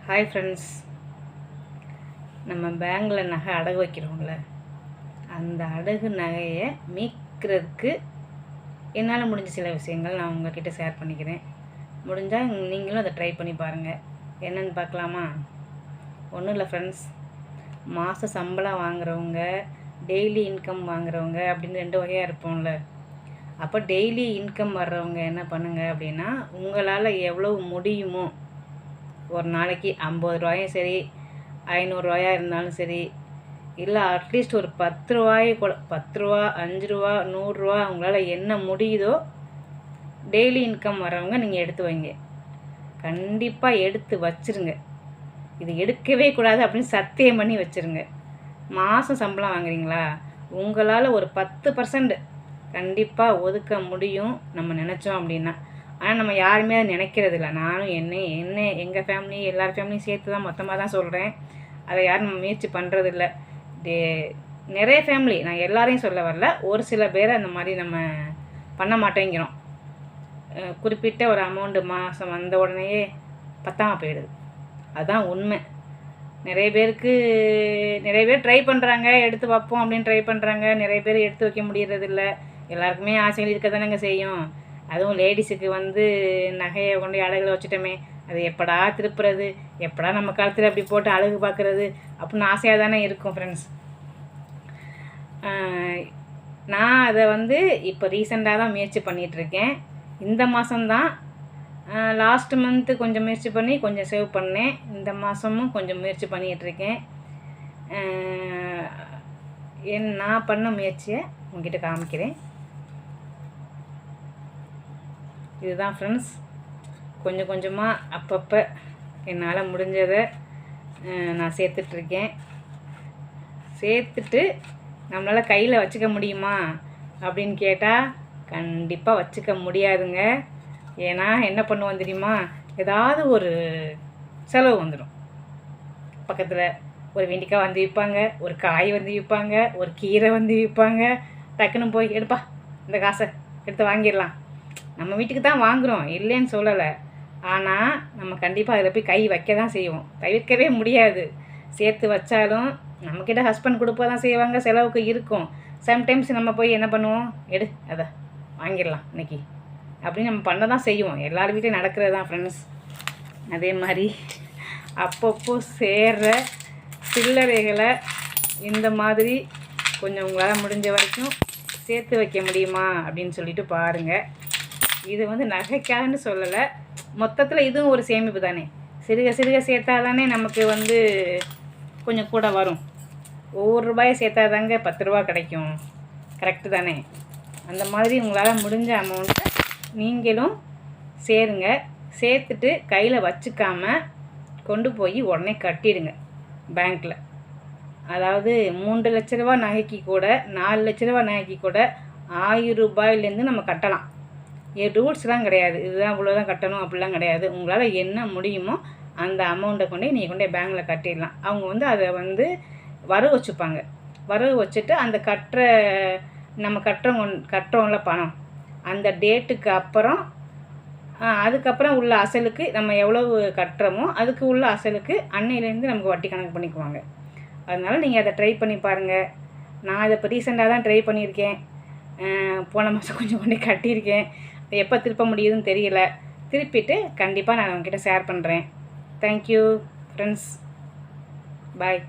Hi friends, நம்ம பேங்கில் நகை அடகு வைக்கிறோம்ல, அந்த அடகு நகையை மீட்கிறதுக்கு என்னால் முடிஞ்ச சில விஷயங்கள் நான் உங்கள்கிட்ட ஷேர் பண்ணிக்கிறேன். முடிஞ்சால் நீங்களும் அதை ட்ரை பண்ணி பாருங்கள். என்னென்னு பார்க்கலாமா? ஒன்றும் இல்லை ஃப்ரெண்ட்ஸ், மாத சம்பளம் வாங்குறவங்க, டெய்லி இன்கம் வாங்குறவங்க அப்படின்னு 2 வகையாக இருப்போம்ல. அப்போ டெய்லி இன்கம் வர்றவங்க என்ன பண்ணுங்கள் அப்படின்னா, உங்களால் எவ்வளவு முடியுமோ, ஒரு நாளைக்கு 50 ரூபாயும் சரி, 500 ரூபாயாக இருந்தாலும் சரி, இல்லை அட்லீஸ்ட் ஒரு 10 ரூபாய் கூட, 10 ரூபா, 5 ரூபா, 100 ரூபா உங்களால் என்ன முடியுதோ டெய்லி இன்கம் வரவங்க நீங்கள் எடுத்து வைங்க. கண்டிப்பாக எடுத்து வச்சுருங்க. இது எடுக்கவே கூடாது அப்படின்னு சத்தியம் பண்ணி வச்சுருங்க. மாதம் சம்பளம் வாங்குறீங்களா, உங்களால் ஒரு 10% கண்டிப்பாக ஒதுக்க முடியும் நம்ம நினச்சோம் அப்படின்னா. ஆனால் நம்ம யாருமே அதை நினைக்கிறதில்ல. நானும் எங்கள் ஃபேமிலி, எல்லார் ஃபேமிலியும் சேர்த்து தான் மொத்தமாக தான் சொல்கிறேன். அதை யாரும் நம்ம முயற்சி பண்ணுறதில்ல. நிறைய ஃபேமிலி, நான் எல்லாரையும் சொல்ல வரல, ஒரு சில பேரை அந்த மாதிரி நம்ம பண்ண மாட்டேங்கிறோம். குறிப்பிட்ட ஒரு அமௌண்ட்டு மாதம் வந்த உடனேயே பத்தாமல் போயிடுது. அதுதான் உண்மை. நிறைய பேர் ட்ரை பண்ணுறாங்க, எடுத்து வைப்போம் அப்படின்னு ட்ரை பண்ணுறாங்க. நிறைய பேர் எடுத்து வைக்க முடியறதில்ல. எல்லாருக்குமே ஆசைகள் இருக்க தானேங்க செய்யும். அதுவும் லேடிஸுக்கு நகையை கொண்டு அழகில் வச்சுட்டோமே, அது எப்படா திருப்புறது, எப்படா நம்ம காலத்தில் அப்படி போட்டு அழகு பார்க்குறது அப்படின்னு ஆசையாக தானே இருக்கும் ஃப்ரெண்ட்ஸ். நான் அதை இப்போ ரீசெண்டாக தான் முயற்சி பண்ணிகிட்ருக்கேன். இந்த மாதம்தான், லாஸ்ட் மந்த்து கொஞ்சம் முயற்சி பண்ணி கொஞ்சம் சேவ் பண்ணேன். இந்த மாதமும் கொஞ்சம் முயற்சி பண்ணிகிட்ருக்கேன். நான் பண்ண முயற்சியை உங்ககிட்ட காமிக்கிறேன். இதுதான் ஃப்ரெண்ட்ஸ், கொஞ்சம் கொஞ்சமாக அப்பப்போ என்னால் முடிஞ்சதை நான் சேர்த்துட்ருக்கேன். சேர்த்துட்டு நம்மளால் கையில் வச்சுக்க முடியுமா அப்படின்னு கேட்டால் கண்டிப்பாக வச்சுக்க முடியாதுங்க. ஏன்னா என்ன பண்ணுவோம் தெரியுமா, ஏதாவது ஒரு செலவு வந்துடும். பக்கத்தில் ஒரு வெண்டிக்காய் விற்பாங்க, ஒரு காய் விற்பாங்க, ஒரு கீரை விற்பாங்க. டக்குன்னு போய் எடுப்பா, இந்த காசை எடுத்து வாங்கிடலாம். நம்ம வீட்டுக்கு தான் வாங்குகிறோம், இல்லைன்னு சொல்லலை. ஆனால் நம்ம கண்டிப்பாக அதில் போய் கை வைக்க தான் செய்வோம். தவிர்க்கவே முடியாது. சேர்த்து வச்சாலும் நம்மக்கிட்ட ஹஸ்பண்ட் கொடுப்பா தான் செய்வாங்க, செலவுக்கு இருக்கும். சம்டைம்ஸ் நம்ம போய் என்ன பண்ணுவோம், எடு அதை வாங்கிடலாம் இன்னைக்கு அப்படின்னு நம்ம பண்ண தான் செய்வோம். எல்லார் வீட்லையும் நடக்கிறது தான் ஃப்ரெண்ட்ஸ். அதே மாதிரி அப்பப்போ சேர்ற சில்லறைகளை இந்த மாதிரி கொஞ்சம் உங்களால் முடிஞ்ச வரைக்கும் சேர்த்து வைக்க முடியுமா அப்படின்னு சொல்லிட்டு பாருங்கள். இது நகைக்காகன்னு சொல்லலை, மொத்தத்தில் இதுவும் ஒரு சேமிப்பு தானே. சிறுக சிறுக சேர்த்தா தானே நமக்கு கொஞ்சம் கூட வரும். ஒவ்வொரு ரூபாயை சேர்த்தா தாங்க 10 ரூபா கிடைக்கும். கரெக்டு தானே? அந்த மாதிரி உங்களால் முடிஞ்ச அமௌண்ட்டை நீங்களும் சேருங்க. சேர்த்துட்டு கையில் வச்சுக்காமல் கொண்டு போய் உடனே கட்டிடுங்க பேங்க்கில். அதாவது 3 லட்ச ரூபா நகைக்கு கூட, 4 லட்ச ரூபா நகைக்கு கூட 1000 ரூபாயிலேருந்து நம்ம கட்டலாம். ரூல்ஸ்லாம் கிடையாது, இதுதான் இவ்வளோதான் கட்டணும் அப்படிலாம் கிடையாது. உங்களால் என்ன முடியுமோ அந்த அமௌண்ட்டை நீங்கள் கொண்டு பேங்கில் கட்டிடலாம். அவங்க அதை வரவு வச்சுப்பாங்க. வரவு வச்சுட்டு அந்த நம்ம கட்டுறோம்ல பணம், அந்த டேட்டுக்கு அப்புறம் அதுக்கப்புறம் உள்ள அசலுக்கு நம்ம எவ்வளவு கட்டுறோமோ அதுக்கு உள்ள அசலுக்கு அன்னையிலேருந்து நமக்கு வட்டி கணக்கு பண்ணிக்குவாங்க. அதனால் நீங்கள் அதை ட்ரை பண்ணி பாருங்கள். நான் அதை இப்போ ரீசெண்டாக தான் ட்ரை பண்ணியிருக்கேன். போன மாதம் கொஞ்சம் கொண்டு கட்டியிருக்கேன். எப்போ திருப்ப முடியுதுன்னு தெரியல. திருப்பிட்டு கண்டிப்பாக நான் உங்ககிட்ட ஷேர் பண்ணுறேன். தேங்க்யூ ஃப்ரெண்ட்ஸ், பாய்.